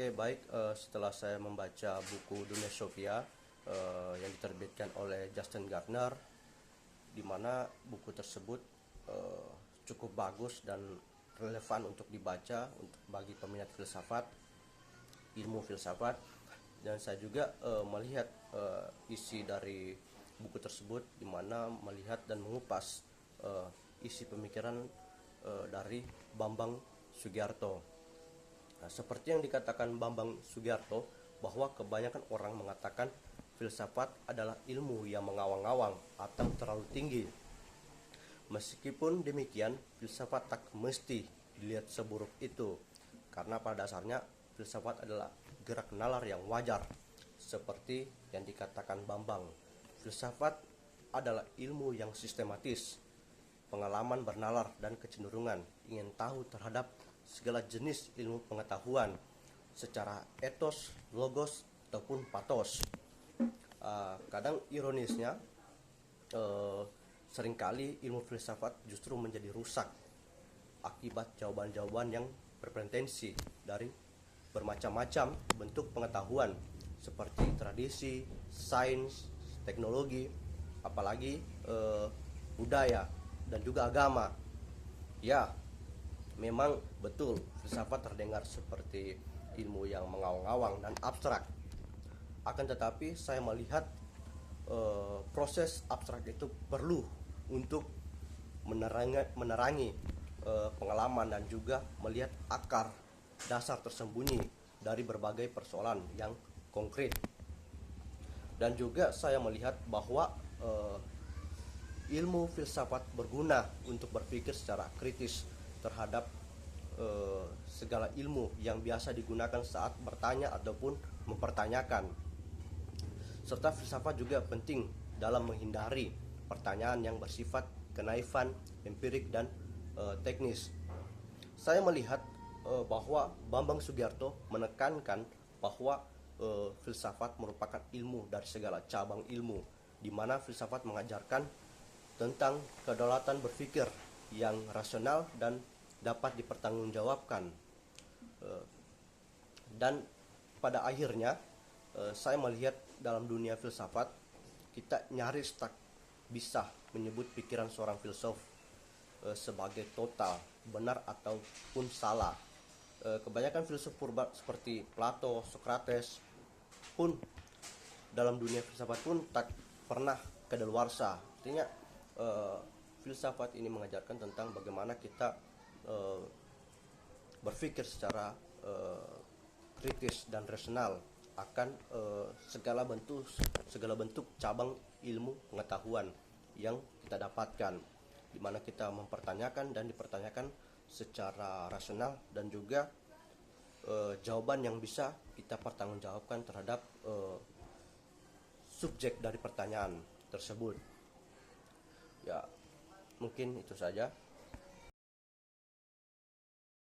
Oke, baik. Setelah saya membaca buku Dunia Sophia yang diterbitkan oleh Justin Gardner, di mana buku tersebut eh, cukup bagus dan relevan untuk dibaca untuk bagi peminat filsafat, ilmu filsafat. Dan saya juga melihat isi dari buku tersebut, di mana melihat dan mengupas isi pemikiran dari Bambang Sugiarto. Nah, seperti yang dikatakan Bambang Sugiarto, bahwa kebanyakan orang mengatakan filsafat adalah ilmu yang mengawang-awang atau terlalu tinggi. Meskipun demikian, filsafat tak mesti dilihat seburuk itu, karena pada dasarnya filsafat adalah gerak nalar yang wajar. Seperti yang dikatakan Bambang, filsafat adalah ilmu yang sistematis, pengalaman bernalar dan kecenderungan ingin tahu terhadap segala jenis ilmu pengetahuan secara etos, logos, ataupun patos. Kadang ironisnya, seringkali ilmu filsafat justru menjadi rusak akibat jawaban-jawaban yang berpretensi dari bermacam-macam bentuk pengetahuan seperti tradisi, sains, teknologi, apalagi budaya dan juga agama. Ya, memang betul filsafat terdengar seperti ilmu yang mengawang-awang dan abstrak. Akan tetapi saya melihat proses abstrak itu perlu untuk menerangi pengalaman dan juga melihat akar dasar tersembunyi dari berbagai persoalan yang konkret. Dan juga saya melihat bahwa ilmu filsafat berguna untuk berpikir secara kritis terhadap segala ilmu yang biasa digunakan saat bertanya ataupun mempertanyakan. Serta filsafat juga penting dalam menghindari pertanyaan yang bersifat kenaifan, empirik, dan teknis. Saya melihat bahwa Bambang Sugiarto menekankan bahwa filsafat merupakan ilmu dari segala cabang ilmu, di mana filsafat mengajarkan tentang kedaulatan berpikir yang rasional dan dapat dipertanggungjawabkan. Dan pada akhirnya saya melihat dalam dunia filsafat kita nyaris tak bisa menyebut pikiran seorang filsuf sebagai total benar ataupun salah. Kebanyakan filsuf purba seperti Plato, Socrates pun dalam dunia filsafat pun tak pernah kadaluarsa. Artinya filsafat ini mengajarkan tentang bagaimana kita berpikir secara kritis dan rasional akan segala bentuk cabang ilmu pengetahuan yang kita dapatkan, di mana kita mempertanyakan dan dipertanyakan secara rasional dan juga jawaban yang bisa kita pertanggungjawabkan terhadap subjek dari pertanyaan tersebut. Ya, mungkin itu saja.